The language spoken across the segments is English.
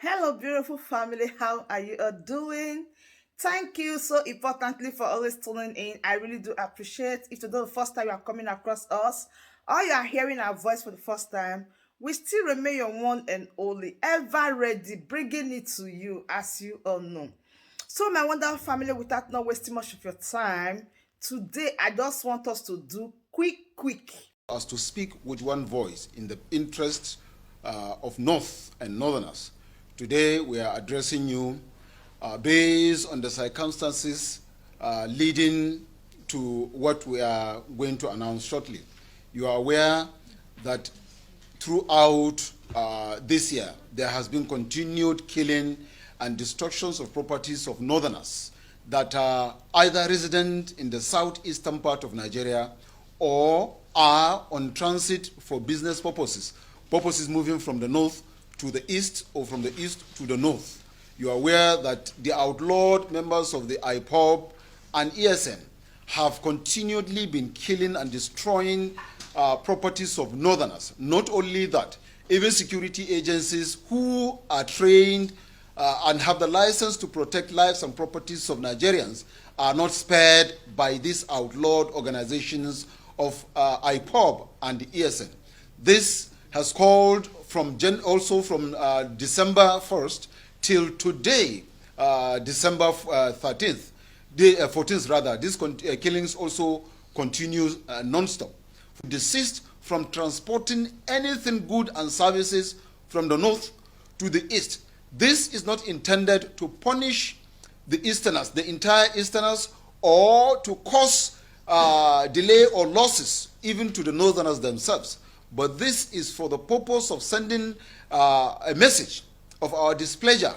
Hello, beautiful family. How are you all doing? Thank you so importantly for always tuning in. I really do appreciate. If today the first time you are coming across us, or you are hearing our voice for the first time, we still remain your one and only, ever ready, bringing it to you, as you all know. So, my wonderful family, without not wasting much of your time, today I just want us to do quick. Us to speak with one voice in the interest of North and Northerners. Today we are addressing you based on the circumstances leading to what we are going to announce shortly. You are aware that throughout this year there has been continued killing and destructions of properties of Northerners that are either resident in the southeastern part of Nigeria or are on transit for business purposes moving from the north to the east or from the east to the north. You are aware that the outlawed members of the Ipob and ESN have continually been killing and destroying properties of Northerners. Not only that, even security agencies who are trained and have the license to protect lives and properties of Nigerians are not spared by these outlawed organizations of Ipob and the ESN. This has called from also from December 1st till today, December 13th, 14th rather. These killings also continue non-stop. Desist from transporting anything good and services from the north to the east. This is not intended to punish the Easterners, the entire Easterners, or to cause delay or losses even to the Northerners themselves. But this is for the purpose of sending a message of our displeasure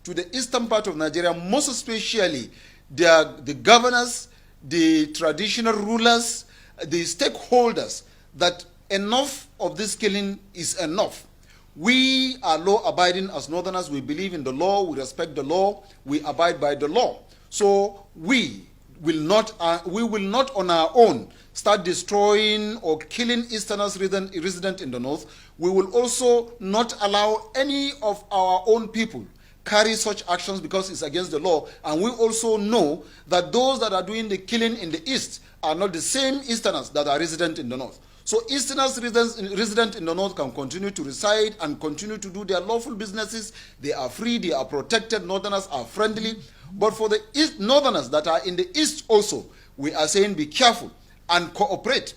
to the eastern part of Nigeria, most especially the governors, the traditional rulers, the stakeholders, that enough of this killing is enough. We are law-abiding as Northerners. We believe in the law. We respect the law. We abide by the law. So we will not on our own start destroying or killing Easterners resident in the north. We will also not allow any of our own people carry such actions because it's against the law. And we also know that those that are doing the killing in the east are not the same Easterners that are resident in the north. So Easterners resident in the north can continue to reside and continue to do their lawful businesses. They are free, they are protected. Northerners are friendly. But for the Northerners that are in the east also, we are saying be careful and cooperate.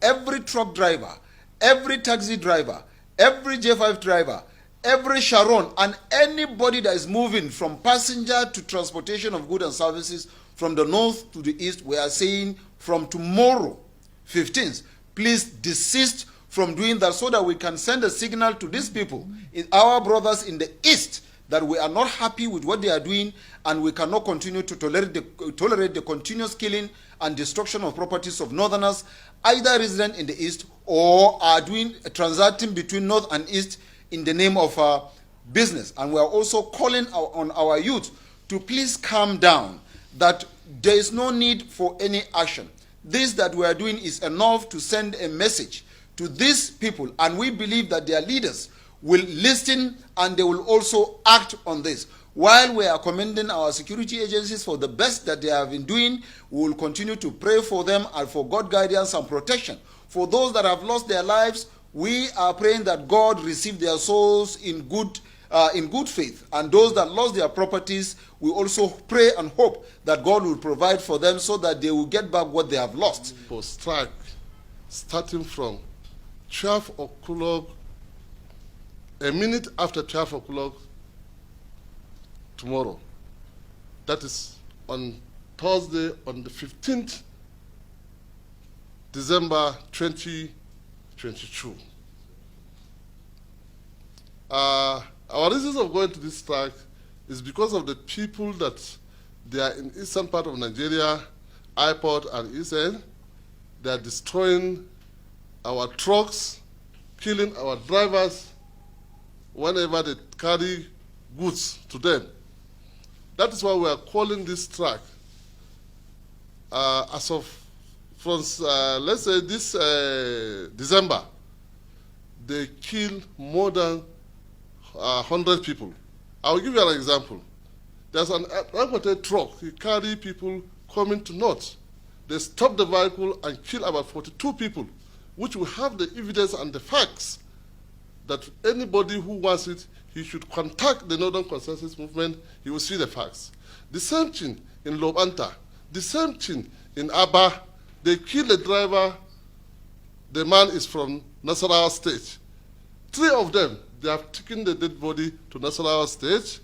Every truck driver, every taxi driver, every J5 driver, every Sharon, and anybody that is moving from passenger to transportation of goods and services from the north to the east, we are saying from tomorrow, 15th, please desist from doing that so that we can send a signal to these people, our brothers in the east, that we are not happy with what they are doing and we cannot continue to tolerate the continuous killing and destruction of properties of Northerners, either resident in the east or are transacting between north and east in the name of business. And we are also calling on our youth to please calm down, that there is no need for any action. This that we are doing is enough to send a message to these people, and we believe that their leaders will listen and they will also act on this. While we are commending our security agencies for the best that they have been doing, we will continue to pray for them and for God's guidance and protection. For those that have lost their lives, we are praying that God receive their souls in good faith. And those that lost their properties, we also pray and hope that God will provide for them so that they will get back what they have lost. For strike starting from 12 o'clock, a minute after 12 o'clock tomorrow. That is on Thursday, on the 15th December 2022. Our reasons of going to this strike is because of the people that they are in eastern part of Nigeria, Ipob and ESN. They are destroying our trucks, killing our drivers whenever they carry goods to them. That is why we are calling this strike. As of, from, let's say this December, they killed more than 100 people I'll give you an example. There's an Dangote truck. He carry people coming to North. They stop the vehicle and kill about 42 people, which will have the evidence and the facts that anybody who wants it, he should contact the Northern Consensus Movement. He will see the facts. The same thing in Lobanta. The same thing in Aba. They kill the driver. The man is from Nasarawa State. 3 of them, they have taken the dead body to Nasarawa State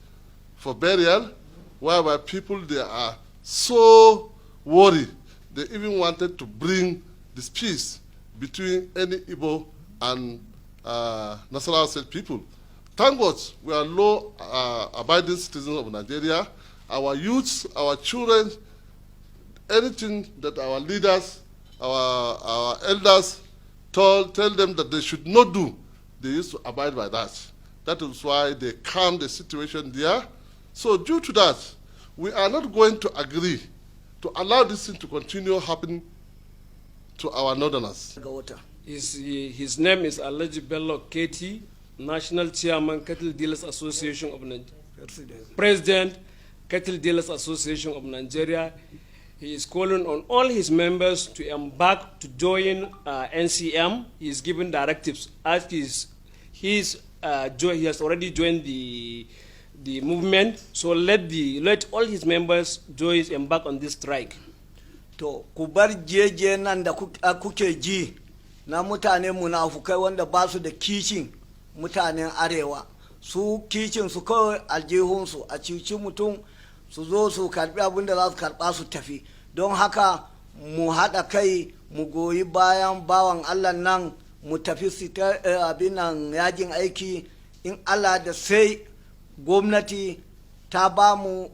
for burial, whereby people, they are so worried. They even wanted to bring this peace between any Igbo and Nasarawa State people. Thank God, we are law-abiding citizens of Nigeria. Our youths, our children, anything that our leaders, our elders tell them that they should not do, they used to abide by that. That is why they calmed the situation there. So due to that, we are not going to agree to allow this thing to continue happening to our northerners. His name is Alhaji Bello Keti, National Chairman, Cattle Dealers Association of Nigeria. President, Cattle Dealers Association of Nigeria. He is calling on all his members to embark to join NCM. He is giving directives as he has already joined the movement. So let all his members embark on this strike. To kubar jeje nan da kuke ji na mutane munafukai wanda ba su da kishin mutanen arewa, su kishin su kawai aljihunsu a cikin mutum su zo su karbi abin da za su karba su tafi. Don haka mu haɗa kai mu goyi bayan bawan Allah nan mu tafi abin nan yajin aiki in Allah da sai gwamnati ta ba mu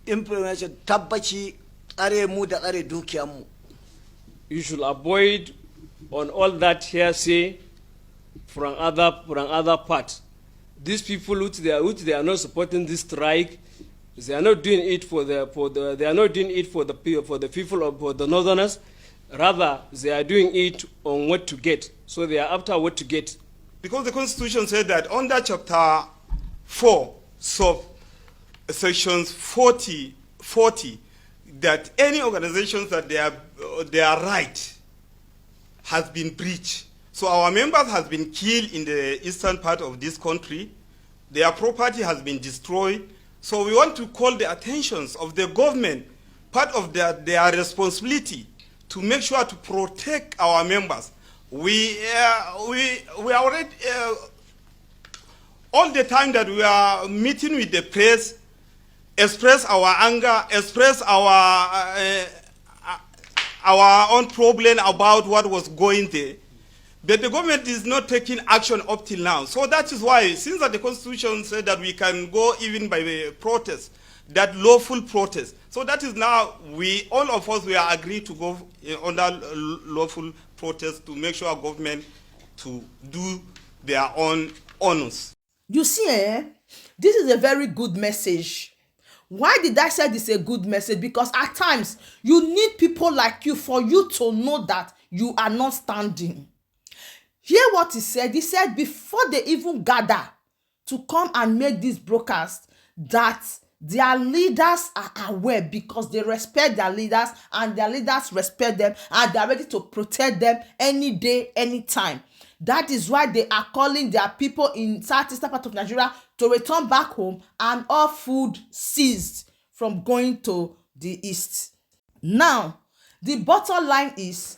information tabbaci tsare mu da tsare dukiyarmu. You should avoid on all that hearsay from other parts. These people which they are not supporting this strike, they are not doing it for the people of the northerners. Rather, they are doing it on what to get. So they are after what to get. Because the Constitution said that under Chapter 4, sections 40, that any organizations that their right has been breached. So our members has been killed in the eastern part of this country. Their property has been destroyed. So we want to call the attentions of the government, part of their responsibility to make sure to protect our members. We are already, all the time that we are meeting with the press, express our anger, express our own problem about what was going there. But the government is not taking action up till now. So that is why, since that the Constitution said that we can go even by the protest, that lawful protest. So that is now, all of us, we are agreed to go under lawful protest to make sure our government to do their own honors. You see, this is a very good message. Why did I say this is a good message? Because at times, you need people like you for you to know that you are not standing. Hear what he said. He said before they even gather to come and make this broadcast, that their leaders are aware because they respect their leaders and their leaders respect them and they are ready to protect them any day, anytime. That is why they are calling their people in southeastern part of Nigeria to return back home and all food ceased from going to the east. Now, the bottom line is,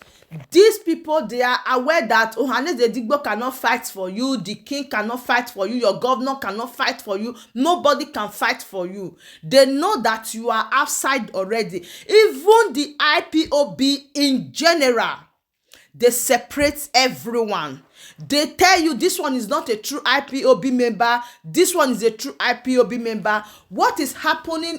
these people, they are aware that Ohanes Edigbo cannot fight for you, the king cannot fight for you, your governor cannot fight for you, nobody can fight for you. They know that you are outside already. Even the IPOB in general, they separate everyone. They tell you this one is not a true IPOB member, this one is a true IPOB member. What is happening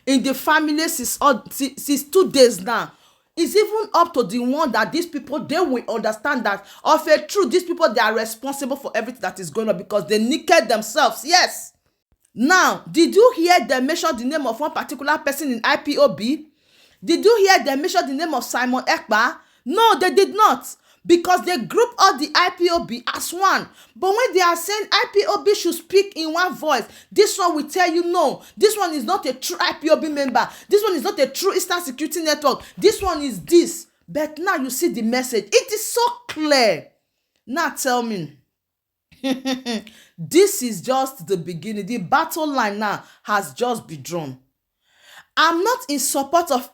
in the family since 2 days now is even up to the one that these people, they will understand that of a truth, these people, they are responsible for everything that is going on because they naked themselves. Yes. Now, did you hear them mention the name of one particular person in IPOB? Did you hear them mention the name of Simon Ekpa? No, they did not. because they group all the IPOB as one. But when they are saying IPOB should speak in one voice, this one will tell you no, this one is not a true IPOB member, this one is not a true Eastern Security Network, this one is this. But now you see the message, it is so clear. Now tell me, this is just the beginning. The battle line now has just been drawn. I'm not in support of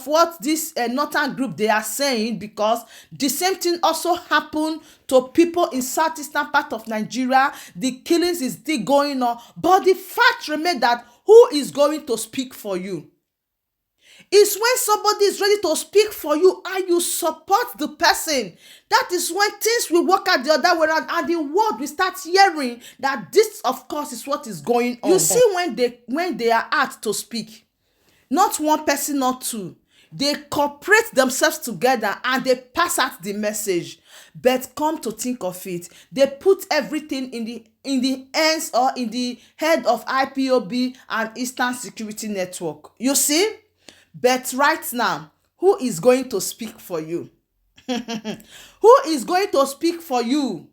what this northern group they are saying, because the same thing also happened to people in southeastern part of Nigeria. The killings is still going on, but the fact remains that who is going to speak for you? It's when somebody is ready to speak for you and you support the person. That is when things will work out the other way around and the world will start hearing that this, of course, is what is going on. You see, when they are asked to speak, not one person, not two, they cooperate themselves together and they pass out the message. But come to think of it, they put everything in the hands or in the head of IPOB and Eastern Security Network. You see? But right now, who is going to speak for you? Who is going to speak for you?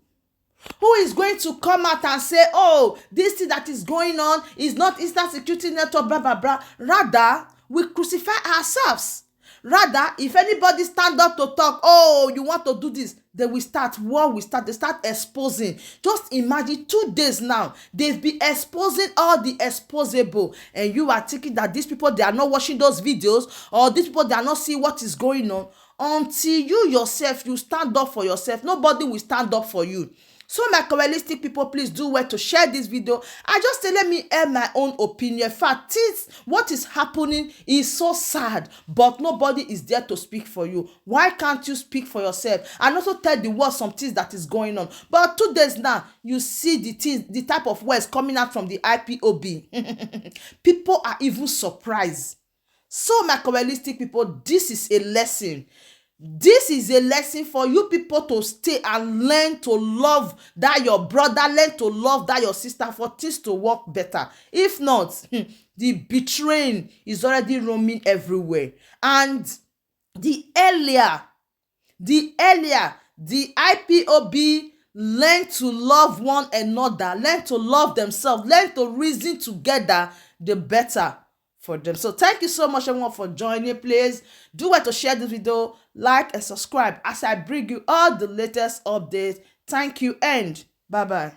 Who is going to come out and say, oh, this thing that is going on is not Eastern Security Network, blah, blah, blah. Rather, we crucify ourselves. Rather, if anybody stand up to talk, oh, you want to do this, then we start, war will start, they start exposing. Just imagine 2 days now, they've been exposing all the exposable. And you are thinking that these people, they are not watching those videos, or these people, they are not seeing what is going on. Until you yourself, you stand up for yourself, nobody will stand up for you. So my correalistic people, please do well to share this video. I just say, let me air my own opinion. In fact, what is happening is so sad, but nobody is there to speak for you. Why can't you speak for yourself and also tell the world some things that is going on? But 2 days now, you see the type of words coming out from the IPOB. People are even surprised. So my correalistic people, this is a lesson. This is a lesson for you people to stay and learn to love that your brother, learn to love that your sister, for things to work better. If not, the betraying is already roaming everywhere. And the earlier the IPOB learn to love one another, learn to love themselves, learn to reason together, the better for them. So thank you so much everyone for joining. Please do well to share this video, like and subscribe as I bring you all the latest updates. Thank you and bye bye.